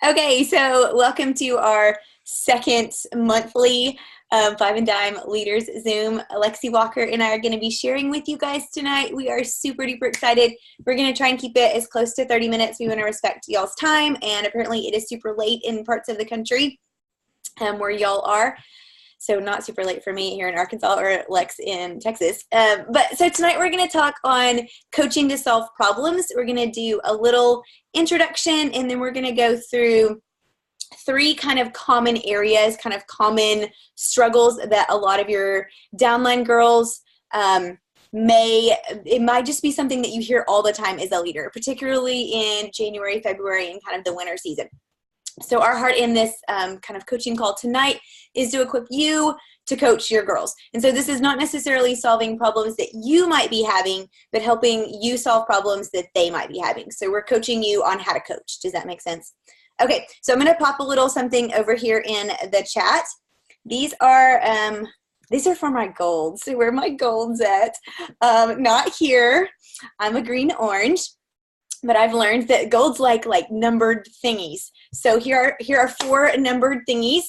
Okay, so welcome to our second monthly Five and Dime Leaders Zoom. Alexi Walker and I are going to be sharing with you guys tonight. We are super duper excited. We're going to try and keep it as close to 30 minutes. We want to respect y'all's time, and apparently it is super late in parts of the country where y'all are. So not super late for me here in Arkansas or Lex in Texas. So tonight we're going to talk on coaching to solve problems. We're going to do a little introduction, and then we're going to go through three kind of common areas, kind of common struggles that a lot of your downline girls it might just be something that you hear all the time as a leader, particularly in January, February, and kind of the winter season. So our heart in this kind of coaching call tonight is to equip you to coach your girls. And so this is not necessarily solving problems that you might be having, but helping you solve problems that they might be having. So we're coaching you on how to coach. Does that make sense? Okay, so I'm going to pop a little something over here in the chat. These are for my golds. So where are my golds at? Not here. I'm a green orange. But I've learned that gold's like numbered thingies. So here are four numbered thingies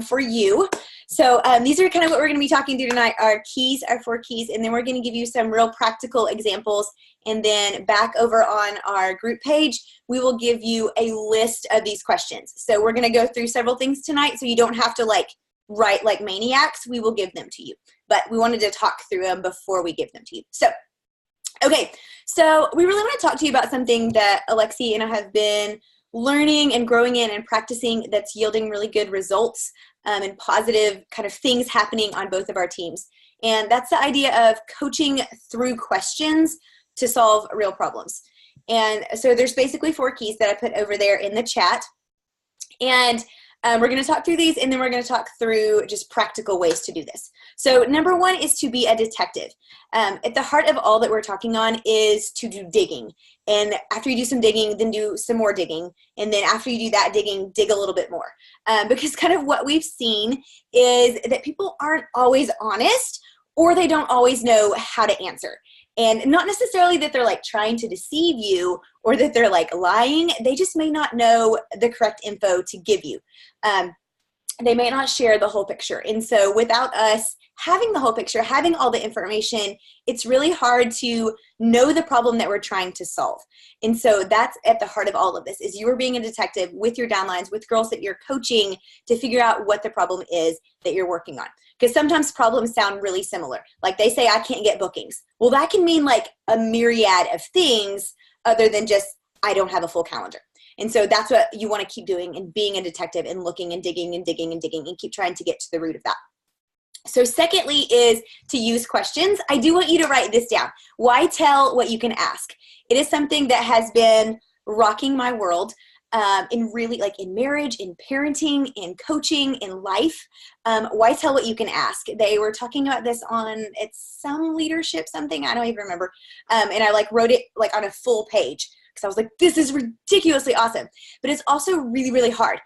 for you. So these are kind of what we're going to be talking through tonight. Our keys, our four keys, and then we're going to give you some real practical examples. And then back over on our group page, we will give you a list of these questions. So we're going to go through several things tonight, so you don't have to write like maniacs. We will give them to you. But we wanted to talk through them before we give them to you. So okay, so we really want to talk to you about something that Alexi and I have been learning and growing in and practicing that's yielding really good results and positive kind of things happening on both of our teams. And that's the idea of coaching through questions to solve real problems. And so there's basically four keys that I put over there in the chat. And we're going to talk through these, and then we're going to talk through just practical ways to do this. So number one is to be a detective. At the heart of all that we're talking on is to do digging. And after you do some digging, then do some more digging. And then after you do that digging, dig a little bit more. Because kind of what we've seen is that people aren't always honest, or they don't always know how to answer. And not necessarily that they're trying to deceive you or that they're lying. They just may not know the correct info to give you. They may not share the whole picture. And so without us having the whole picture, having all the information, it's really hard to know the problem that we're trying to solve. And so that's at the heart of all of this, is you are being a detective with your downlines, with girls that you're coaching, to figure out what the problem is that you're working on. Because sometimes problems sound really similar. Like they say, I can't get bookings. Well, that can mean a myriad of things other than just, I don't have a full calendar. And so that's what you want to keep doing, and being a detective and looking and digging and digging and digging and keep trying to get to the root of that. So secondly is to use questions. I do want you to write this down. Why tell what you can ask? It is something that has been rocking my world in really in marriage, in parenting, in coaching, in life. Why tell what you can ask? They were talking about this on some leadership something, I don't even remember. And I wrote it on a full page, because I was like, this is ridiculously awesome. But it's also really, really hard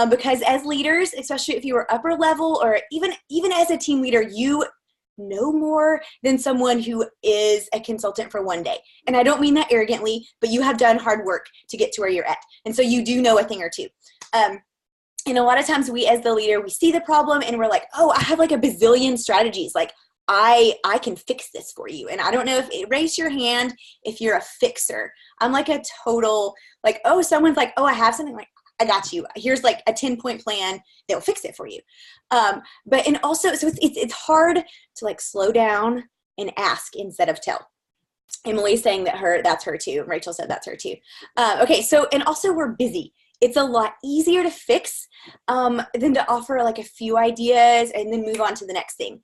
because as leaders, especially if you are upper level, or even as a team leader, you know more than someone who is a consultant for one day. And I don't mean that arrogantly, but you have done hard work to get to where you're at. And so you do know a thing or two. And a lot of times we as the leader, we see the problem and we're like, oh, I have a bazillion strategies. I can fix this for you. And I don't know raise your hand if you're a fixer. I'm a total, someone's oh, I have something, I got you. Here's a 10-point plan that will fix it for you. And also, so it's hard to slow down and ask instead of tell. Emily's saying that's her too. Rachel said that's her too. Okay. So, and also we're busy. It's a lot easier to fix than to offer a few ideas and then move on to the next thing.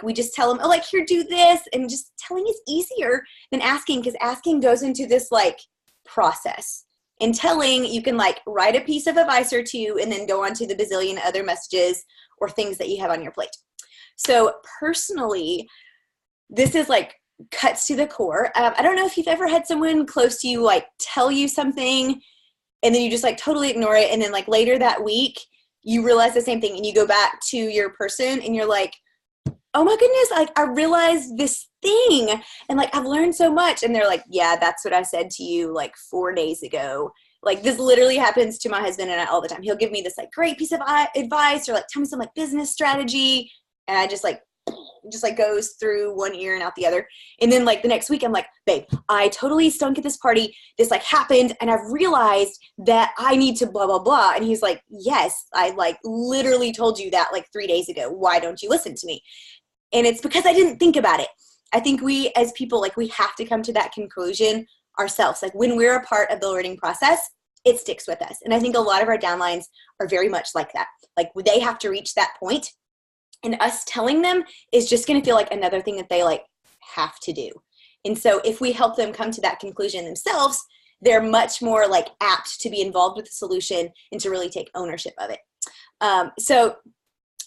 We just tell them, oh, here, do this. And just telling is easier than asking, because asking goes into this process. And telling, you can write a piece of advice or two and then go on to the bazillion other messages or things that you have on your plate. So personally, this is cuts to the core. I don't know if you've ever had someone close to you tell you something and then you just totally ignore it, and then later that week you realize the same thing and you go back to your person and you're oh my goodness, I realized this thing and I've learned so much. And they're yeah, that's what I said to you 4 days ago. Like this literally happens to my husband and I all the time. He'll give me this like great piece of advice or like tell me some like business strategy. And I just like goes through one ear and out the other. And then like the next week I'm like, babe, I totally stunk at this party. This like happened and I've realized that I need to blah, blah, blah. And he's like, yes, I like literally told you that like 3 days ago. Why don't you listen to me? And it's because I didn't think about it. I think we as people, like we have to come to that conclusion ourselves. Like when we're a part of the learning process, it sticks with us. And I think a lot of our downlines are very much like that. Like they have to reach that point, and us telling them is just going to feel like another thing that they like have to do. And so if we help them come to that conclusion themselves, they're much more like apt to be involved with the solution and to really take ownership of it. So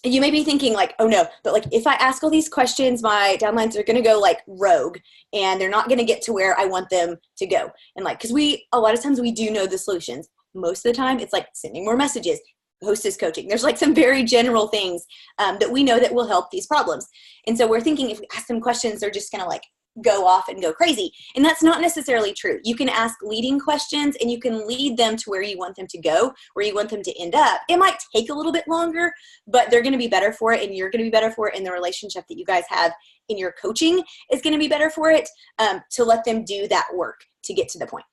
you may be thinking like, oh no, but like if I ask all these questions, my downlines are going to go like rogue and they're not going to get to where I want them to go. And like, cause a lot of times we do know the solutions. Most of the time it's like sending more messages, hostess coaching. There's like some very general things that we know that will help these problems. And so we're thinking if we ask them questions, they're just going to like go off and go crazy. And that's not necessarily true. You can ask leading questions and you can lead them to where you want them to go, where you want them to end up. It might take a little bit longer, but they're going to be better for it and you're going to be better for it. And the relationship that you guys have in your coaching is going to be better for it, to let them do that work to get to the point.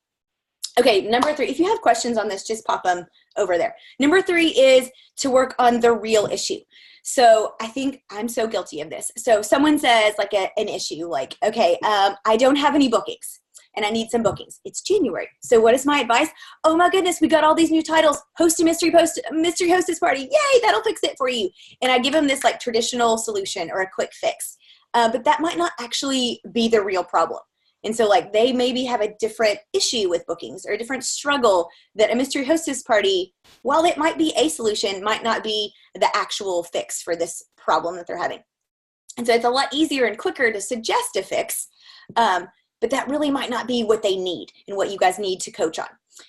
Okay, number 3, if you have questions on this, just pop them over there. Number 3 is to work on the real issue. So I think I'm so guilty of this. So someone says like an issue, like, okay, I don't have any bookings and I need some bookings. It's January. So what is my advice? Oh my goodness, we got all these new titles. Host a mystery hostess party. Yay, that'll fix it for you. And I give them this like traditional solution or a quick fix. But that might not actually be the real problem. And so like they maybe have a different issue with bookings or a different struggle that a mystery hostess party, while it might be a solution, might not be the actual fix for this problem that they're having. And so it's a lot easier and quicker to suggest a fix, but that really might not be what they need and what you guys need to coach on.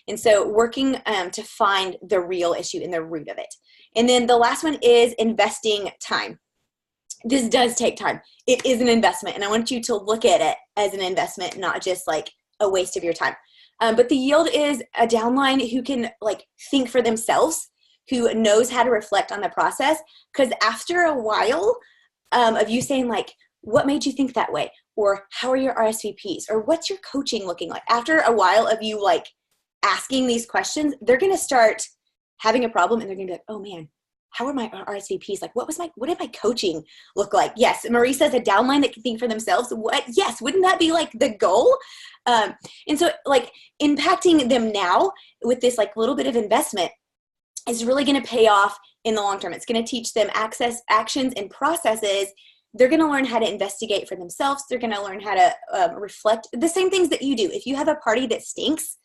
And so working to find the real issue and the root of it. And then the last one is investing time. This does take time. It is an investment, and I want you to look at it as an investment, not just like a waste of your time. But the yield is a downline who can like think for themselves, who knows how to reflect on the process. Because after a while of you saying like, what made you think that way? Or how are your RSVPs? Or what's your coaching looking like? After a while of you like asking these questions, they're going to start having a problem and they're going to be like, oh man, how are my RSVPs? Like, what did my coaching look like? Yes. Marie says a downline that can think for themselves. What? Yes. Wouldn't that be like the goal? And so like impacting them now with this like little bit of investment is really going to pay off in the long term. It's going to teach them actions and processes. They're going to learn how to investigate for themselves. They're going to learn how to reflect the same things that you do. If you have a party that stinks,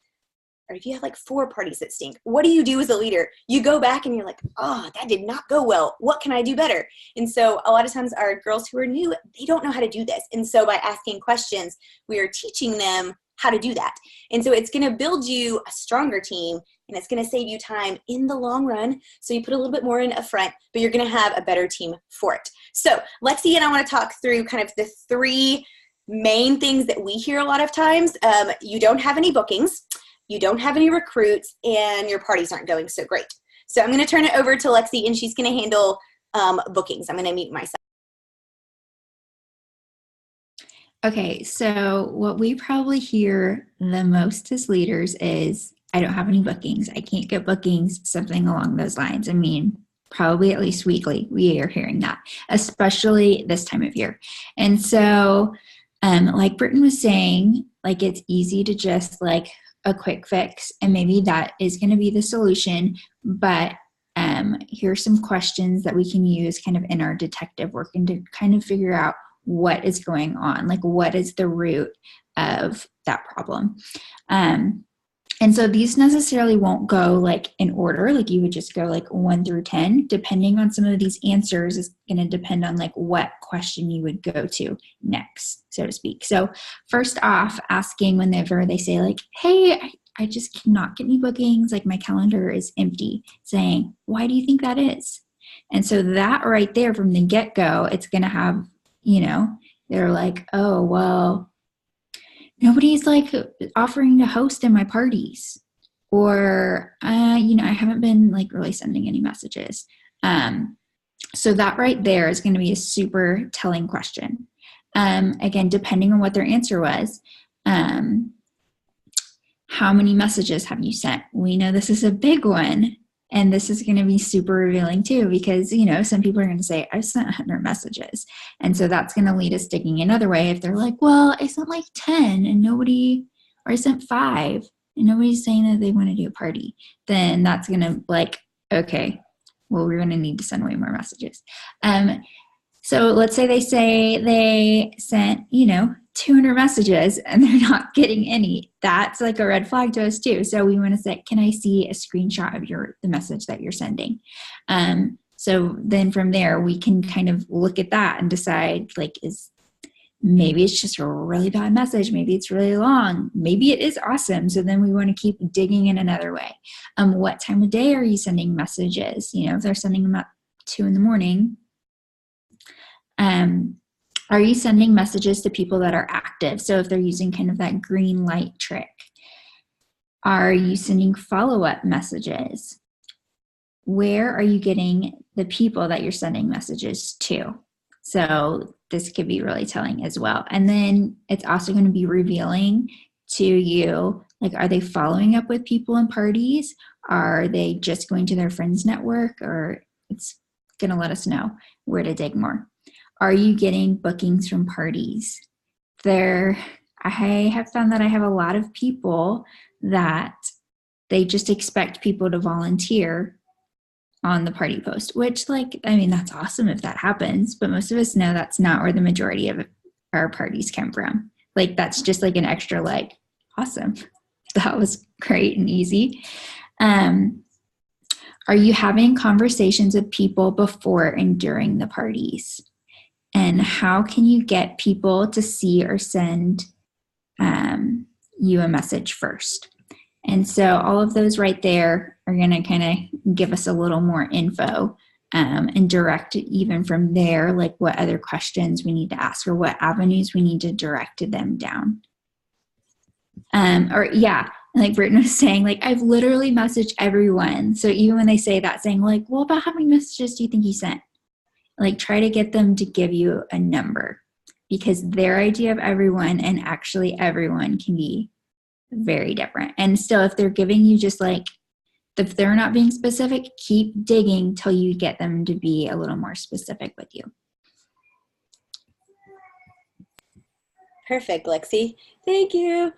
or if you have like 4 parties that stink, what do you do as a leader? You go back and you're like, oh, that did not go well. What can I do better? And so a lot of times our girls who are new, they don't know how to do this. And so by asking questions, we are teaching them how to do that. And so it's going to build you a stronger team, and it's going to save you time in the long run. So you put a little bit more in up front, but you're going to have a better team for it. So Lexi and I want to talk through kind of the 3 main things that we hear a lot of times. You don't have any bookings, you don't have any recruits, and your parties aren't going so great. So I'm going to turn it over to Lexi, and she's going to handle bookings. I'm going to mute myself. Okay, so what we probably hear the most as leaders is, I don't have any bookings. I can't get bookings, something along those lines. I mean, probably at least weekly, we are hearing that, especially this time of year. And so, like Britton was saying, like it's easy to just like a quick fix, and maybe that is going to be the solution. But here's some questions that we can use kind of in our detective work and to kind of figure out what is going on, like what is the root of that problem. And so these necessarily won't go like in order, like you would just go like 1 through 10, depending on some of these answers is going to depend on like what question you would go to next, so to speak. So first off, asking whenever they say like, hey, I just cannot get any bookings, like my calendar is empty, saying, why do you think that is? And so that right there from the get-go, it's going to have, you know, they're like, oh, well, nobody's like offering to host in my parties. or, I haven't been like really sending any messages. So that right there is going to be a super telling question. Again, depending on what their answer was, how many messages have you sent? We know this is a big one, and this is going to be super revealing too, because, some people are going to say, I've sent 100 messages. And so that's going to lead us digging another way. If they're like, well, I sent like 10 and nobody, or I sent 5 and nobody's saying that they want to do a party, then that's going to okay, well, we're going to need to send way more messages. So let's say they sent, 200 messages and they're not getting any. That's like a red flag to us too. So we want to say, can I see a screenshot of the message that you're sending? So then from there, we can kind of look at that and decide maybe it's just a really bad message. Maybe it's really long. Maybe it is awesome. So then we want to keep digging in another way. What time of day are you sending messages? If they're sending them at 2 a.m, are you sending messages to people that are active? So if they're using kind of that green light trick, are you sending follow-up messages? Where are you getting the people that you're sending messages to? So this could be really telling as well. And then it's also going to be revealing to you, are they following up with people in parties? Are they just going to their friends network? Or it's going to let us know where to dig more. Are you getting bookings from parties? I have found that I have a lot of people that they just expect people to volunteer on the party post, which that's awesome if that happens, but most of us know that's not where the majority of our parties come from. That's just an extra awesome. That was great and easy. Are you having conversations with people before and during the parties? And how can you get people to see or send you a message first? And so all of those right there are going to kind of give us a little more info and direct even from there, what other questions we need to ask or what avenues we need to direct them down. Like Britton was saying, I've literally messaged everyone. So even when they say that, saying well, about how many messages do you think you sent? Try to get them to give you a number, because their idea of everyone and actually everyone can be very different. And still, if they're giving you just if they're not being specific, keep digging till you get them to be a little more specific with you. Perfect, Lexi. Thank you.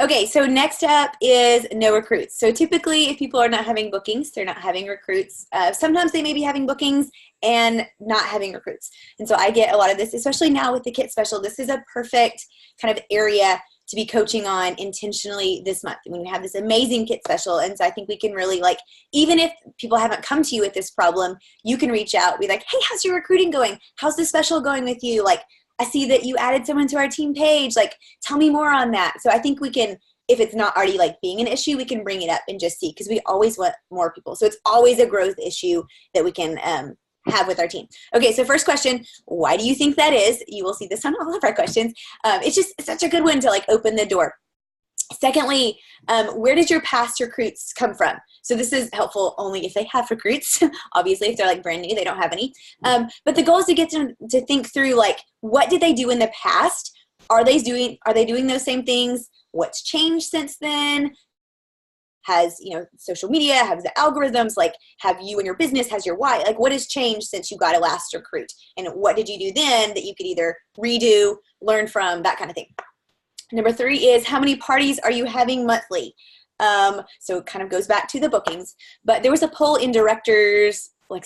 Okay, so next up is no recruits. So typically, if people are not having bookings, they're not having recruits. Sometimes they may be having bookings and not having recruits. And so I get a lot of this, especially now with the Kit Special. This is a perfect kind of area to be coaching on intentionally this month when we have this amazing Kit Special. And so I think we can really even if people haven't come to you with this problem, you can reach out, be like, hey, how's your recruiting going? How's the special going with you? I see that you added someone to our team page. Tell me more on that. So I think we can, if it's not already being an issue, we can bring it up and just see, because we always want more people. So it's always a growth issue that we can have with our team. Okay, so first question, why do you think that is? You will see this on all of our questions. It's such a good one to open the door. Secondly, where did your past recruits come from? So this is helpful only if they have recruits. Obviously, if they're brand new, they don't have any. But the goal is to get them to think through what did they do in the past? Are they doing those same things? What's changed since then? Has social media, have the algorithms, have you and your business, has your why, what has changed since you got a last recruit? And what did you do then that you could either redo, learn from, that kind of thing. Number 3 is, how many parties are you having monthly? So it kind of goes back to the bookings, but there was a poll in Directors, a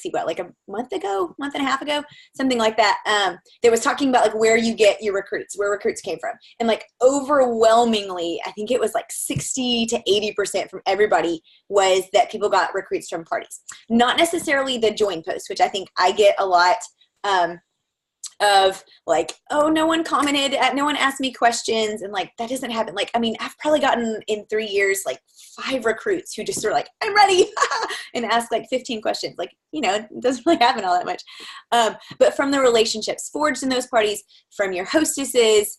month and a half ago, something like that. That was talking about where you get your recruits, where recruits came from. And overwhelmingly, I think it was 60 to 80% from everybody was that people got recruits from parties. Not necessarily the join post, which I think I get a lot of like, oh, no one commented, no one asked me questions, and like that doesn't happen. Like, I mean, I've probably gotten in 3 years like 5 recruits who just are like, I'm ready, and ask like 15 questions. Like, you know, it doesn't really happen all that much. But from the relationships forged in those parties, from your hostesses,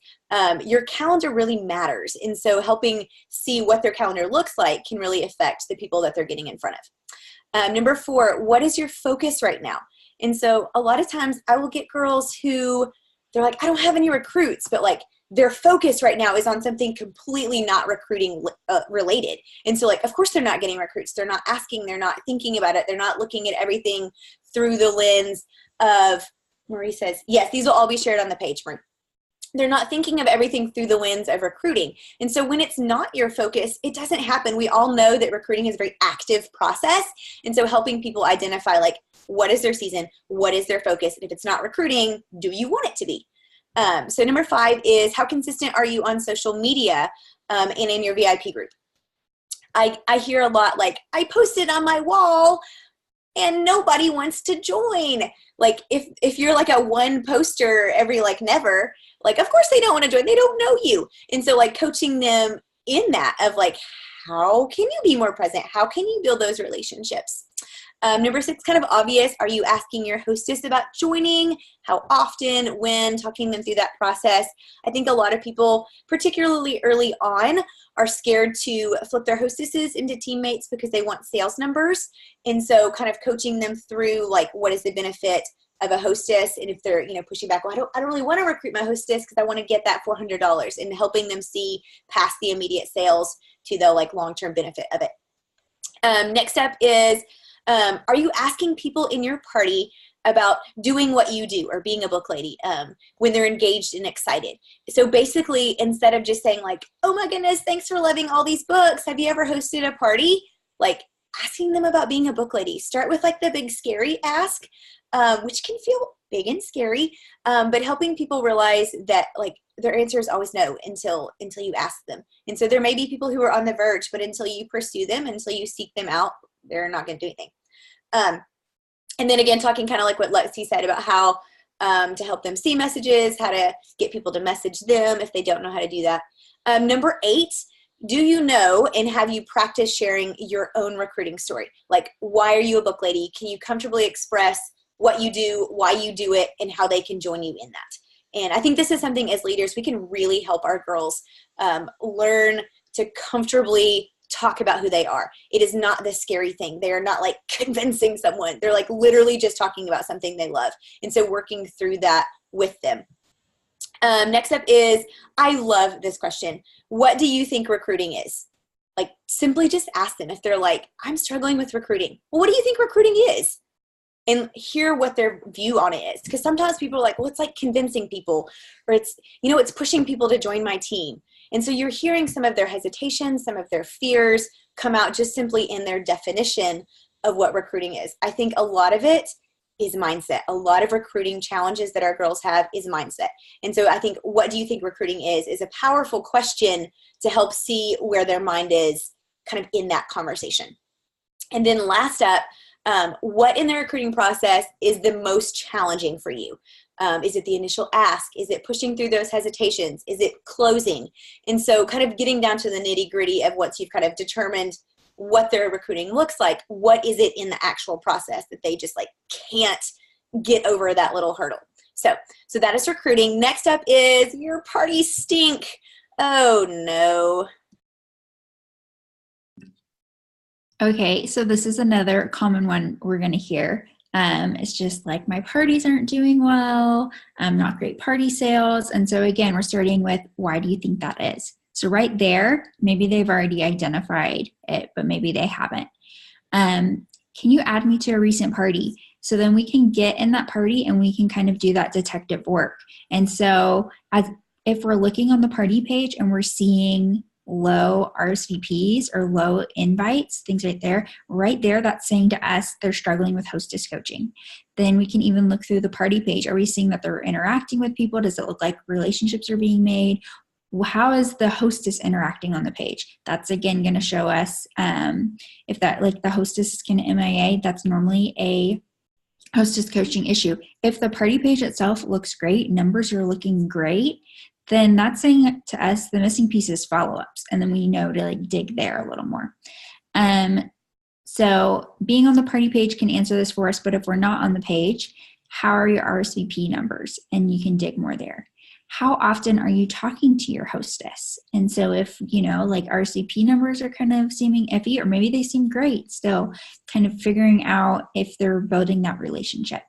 your calendar really matters. And so helping see what their calendar looks like can really affect the people that they're getting in front of. Number 4, what is your focus right now? And so a lot of times I will get girls who they're like, I don't have any recruits, but like their focus right now is on something completely not recruiting related. And so like, of course they're not getting recruits. They're not asking, they're not thinking about it. They're not looking at everything through the lens of, Marie says, yes, these will all be shared on the page, Marie. They're not thinking of everything through the lens of recruiting. And so when it's not your focus, it doesn't happen. We all know that recruiting is a very active process. And so helping people identify like, what is their season? What is their focus? And if it's not recruiting, do you want it to be? So number 5 is, how consistent are you on social media and in your VIP group? I hear a lot like, I posted on my wall and nobody wants to join. Like if you're like a one poster every like never, like of course they don't want to join. They don't know you. And so like coaching them in that of like, how can you be more present? How can you build those relationships? Number 6, kind of obvious. Are you asking your hostess about joining? How often? When? Talking them through that process. I think a lot of people, particularly early on, are scared to flip their hostesses into teammates because they want sales numbers. And so kind of coaching them through like, what is the benefit of a hostess? And if they're, you know, pushing back, well, I don't really want to recruit my hostess because I want to get that $400, and helping them see past the immediate sales to the like long-term benefit of it. Next up is, are you asking people in your party about doing what you do or being a book lady when they're engaged and excited? So basically, instead of just saying like, oh my goodness, thanks for loving all these books, have you ever hosted a party? Like asking them about being a book lady. Start with like the big scary ask, which can feel big and scary, but helping people realize that like their answer is always no until you ask them. And so there may be people who are on the verge, but until you pursue them, until you seek them out, they're not going to do anything. And then again, talking kind of like what Lexi said about how to help them see messages, how to get people to message them if they don't know how to do that. Number 8, do you know and have you practiced sharing your own recruiting story? Like, why are you a book lady? Can you comfortably express what you do, why you do it, and how they can join you in that? And I think this is something as leaders we can really help our girls learn to comfortably talk about who they are. It is not this scary thing. They are not like convincing someone. They're like literally just talking about something they love. And so working through that with them. Next up is, I love this question. What do you think recruiting is? Like simply just ask them if they're like, I'm struggling with recruiting. Well, what do you think recruiting is? And hear what their view on it is. Because sometimes people are like, well, it's like convincing people, or it's, you know, it's pushing people to join my team. And so you're hearing some of their hesitations, some of their fears come out just simply in their definition of what recruiting is. I think a lot of it is mindset. A lot of recruiting challenges that our girls have is mindset. And so I think, what do you think recruiting is a powerful question to help see where their mind is kind of in that conversation. And then last up, what in the recruiting process is the most challenging for you? Is it the initial ask? Is it pushing through those hesitations? Is it closing? And so kind of getting down to the nitty gritty of once you've kind of determined what their recruiting looks like, what is it in the actual process that they just like can't get over that little hurdle? So that is recruiting. Next up is, your parties stink. Oh no. Okay, so this is another common one we're going to hear. It's just like, my parties aren't doing well, not great party sales. And so again, we're starting with, why do you think that is? So right there, maybe they've already identified it, but maybe they haven't. Can you add me to a recent party? So then we can get in that party and we can kind of do that detective work. And so if we're looking on the party page and we're seeing low RSVPs or low invites, things right there, that's saying to us they're struggling with hostess coaching. Then we can even look through the party page. Are we seeing that they're interacting with people? Does it look like relationships are being made? How is the hostess interacting on the page? That's again going to show us if that, like, the hostess is kind of MIA, that's normally a hostess coaching issue. If the party page itself looks great, numbers are looking great, then that's saying to us the missing piece is follow-ups, and then we know to like dig there a little more. So being on the party page can answer this for us, but if we're not on the page, how are your RSVP numbers? And you can dig more there. How often are you talking to your hostess? And so if, you know, like RSVP numbers are kind of seeming iffy, or maybe they seem great, still kind of figuring out if they're building that relationship.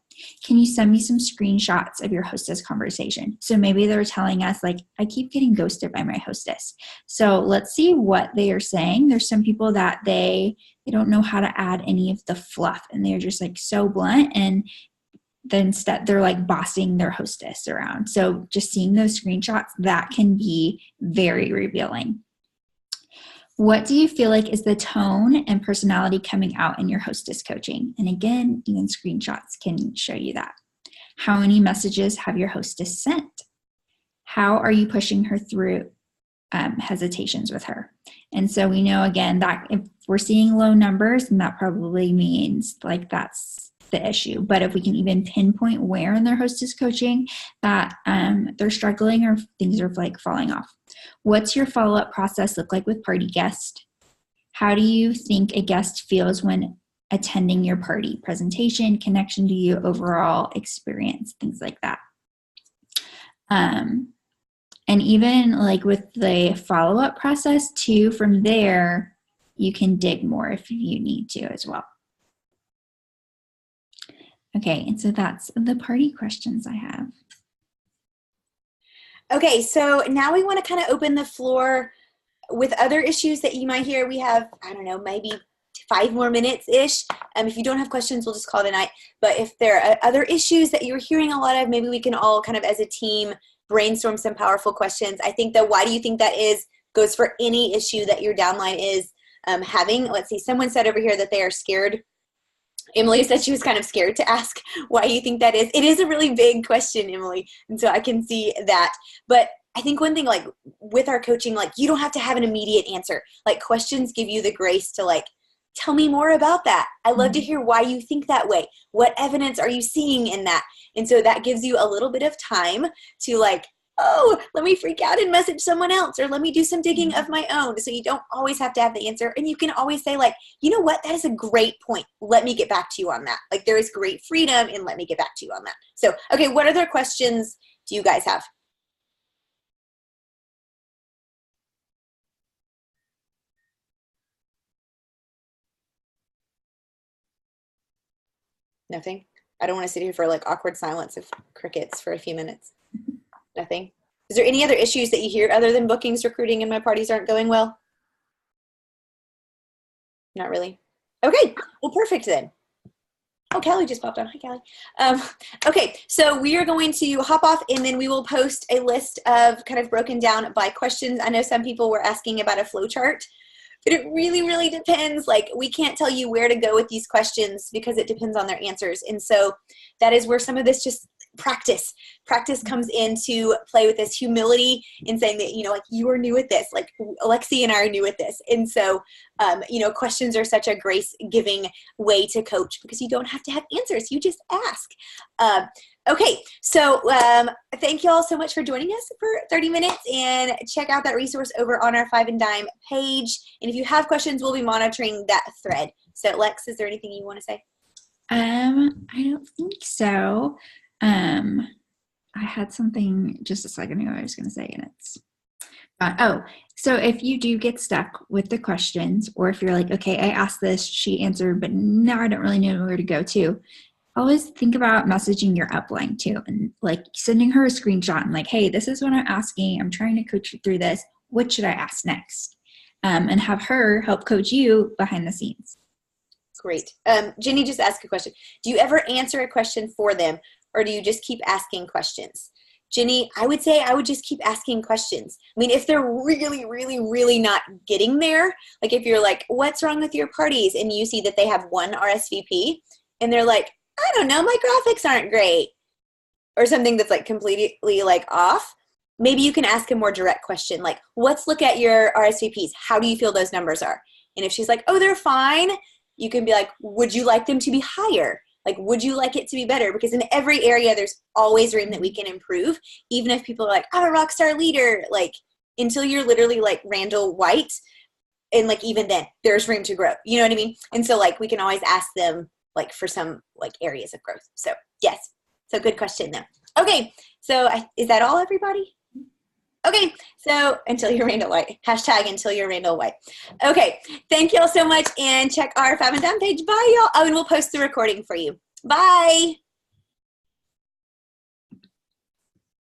Can you send me some screenshots of your hostess conversation? So maybe they're telling us like, I keep getting ghosted by my hostess. So let's see what they are saying. There's some people that they don't know how to add any of the fluff, and they're just like so blunt, and then instead they're like bossing their hostess around. So just seeing those screenshots, that can be very revealing. What do you feel like is the tone and personality coming out in your hostess coaching? And again, even screenshots can show you that. How many messages have your hostess sent? How are you pushing her through hesitations with her? And so we know again that if we're seeing low numbers, then that probably means like that's the issue. But if we can even pinpoint where in their hostess coaching that they're struggling or things are like falling off. What's your follow-up process look like with party guests? How do you think a guest feels when attending your party? Presentation, connection to you, overall experience, things like that. And even like with the follow-up process too, from there, you can dig more if you need to as well. Okay, and so that's the party questions I have. Okay, so now we want to kind of open the floor with other issues that you might hear. We have, I don't know, maybe 5 more minutes-ish. If you don't have questions, we'll just call it a night. But if there are other issues that you're hearing a lot of, maybe we can all kind of as a team brainstorm some powerful questions. I think that why do you think that is goes for any issue that your downline is having. Let's see, someone said over here that they are scared. Emily said she was kind of scared to ask why you think that is. It is a really big question, Emily, and so I can see that. But I think one thing, like with our coaching, like you don't have to have an immediate answer. Like questions give you the grace to like, tell me more about that. I love to hear why you think that way. What evidence are you seeing in that? And so that gives you a little bit of time to like, oh, let me freak out and message someone else, or let me do some digging of my own. So you don't always have to have the answer. And you can always say like, you know what, that is a great point. Let me get back to you on that. Like there is great freedom in let me get back to you on that. So, okay, what other questions do you guys have? Nothing? I don't want to sit here for like awkward silence of crickets for a few minutes. Nothing? Is there any other issues that you hear other than bookings, recruiting, and my parties aren't going well? Not really. Okay, well, perfect then. Oh, Callie just popped on. Hi, Callie. Okay, so we are going to hop off, and then we will post a list of kind of broken down by questions. I know some people were asking about a flow chart, but it really, really depends. Like, we can't tell you where to go with these questions because it depends on their answers. And so that is where some of this just practice comes into play, with this humility in saying that, you know, like you are new at this, like Alexi and I are new at this. And so, you know, questions are such a grace giving way to coach because you don't have to have answers. You just ask. Okay. So, thank you all so much for joining us for 30 minutes, and check out that resource over on our 5 and Dime page. And if you have questions, we'll be monitoring that thread. So Lex, is there anything you want to say? I don't think so. I had something just a second ago I was going to say, and it's so if you do get stuck with the questions, or if you're like, okay, I asked this, she answered, but now I don't really know where to go to, always think about messaging your upline too, and like sending her a screenshot and like, hey, this is what I'm asking. I'm trying to coach you through this. What should I ask next? And have her help coach you behind the scenes. Great. Jenny just asked a question. Do you ever answer a question for them, or do you just keep asking questions? Jenny, I would say I would just keep asking questions. I mean, if they're really, really, really not getting there, like if you're like, what's wrong with your parties? And you see that they have one RSVP and they're like, I don't know, my graphics aren't great, or something that's like completely like off. Maybe you can ask a more direct question, like, let's look at your RSVPs. How do you feel those numbers are? And if she's like, oh, they're fine, you can be like, would you like them to be higher? Like, would you like it to be better? Because in every area, there's always room that we can improve. Even if people are like, I'm a rock star leader, like until you're literally like Randall White, and like even then there's room to grow. You know what I mean? And so like we can always ask them like for some like areas of growth. So yes. So good question though. Okay. So is that all, everybody? Okay, so until you're Randall White. Hashtag until you're Randall White. Okay, thank y'all so much, and check our 5 and Down page. Bye, y'all. Oh, and we'll post the recording for you. Bye.